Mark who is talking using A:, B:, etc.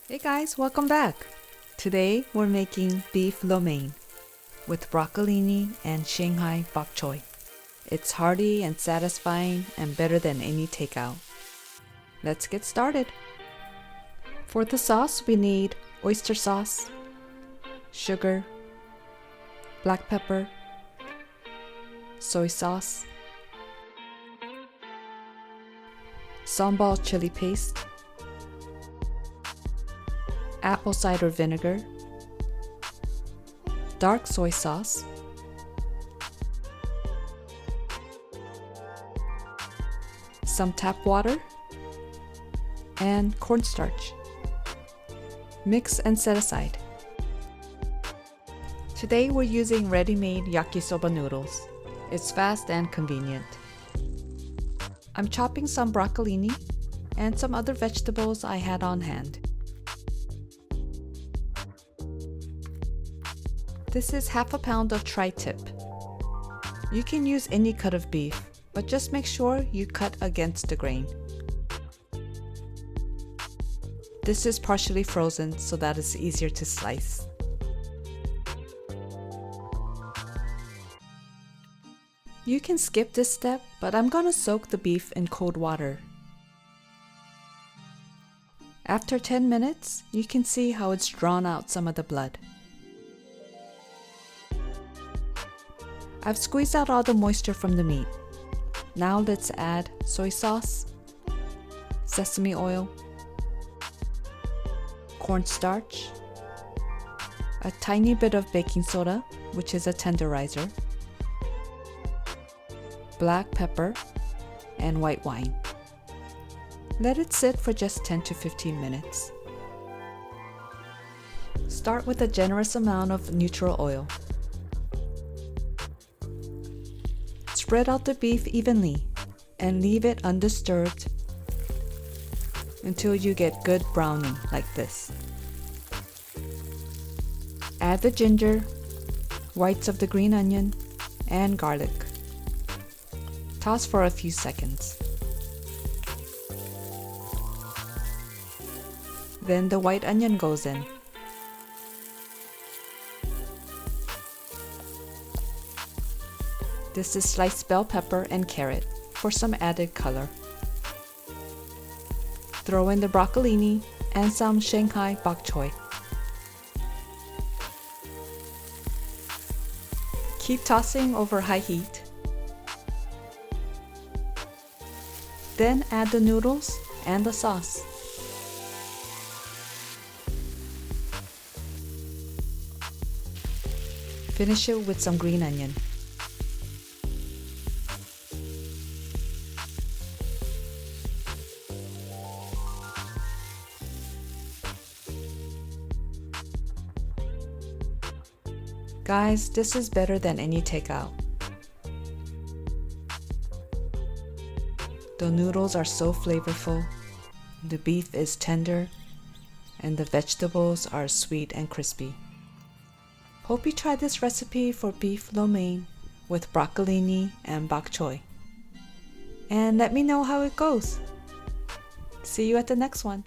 A: Hey guys, welcome back! Today we're making beef lo mein with broccolini and Shanghai bok choy. It's hearty and satisfying and better than any takeout. Let's get started! For the sauce we need oyster sauce, sugar, black pepper, soy sauce, Sambal chili paste, apple cider vinegar, dark soy sauce, some tap water, and cornstarch. Mix and set aside. Today we're using ready-made yakisoba noodles. It's fast and convenient. I'm chopping some broccolini and some other vegetables I had on hand. This is half a pound of tri-tip. You can use any cut of beef, but just make sure you cut against the grain. This is partially frozen so that it's easier to slice. You can skip this step, but I'm gonna soak the beef in cold water. After 10 minutes, you can see how it's drawn out some of the blood. I've squeezed out all the moisture from the meat. Now let's add soy sauce, sesame oil, cornstarch, a tiny bit of baking soda, which is a tenderizer, black pepper, and white wine. Let it sit for just 10 to 15 minutes. Start with a generous amount of neutral oil. Spread out the beef evenly and leave it undisturbed until you get good browning like this. Add the ginger, whites of the green onion, and garlic. Toss for a few seconds. Then the white onion goes in. This is sliced bell pepper and carrot for some added color. Throw in the broccolini and some Shanghai bok choy. Keep tossing over high heat. Then add the noodles and the sauce. Finish it with some green onion. Guys, this is better than any takeout. The noodles are so flavorful, the beef is tender, and the vegetables are sweet and crispy. Hope you try this recipe for beef lo mein with broccolini and bok choy. And let me know how it goes. See you at the next one.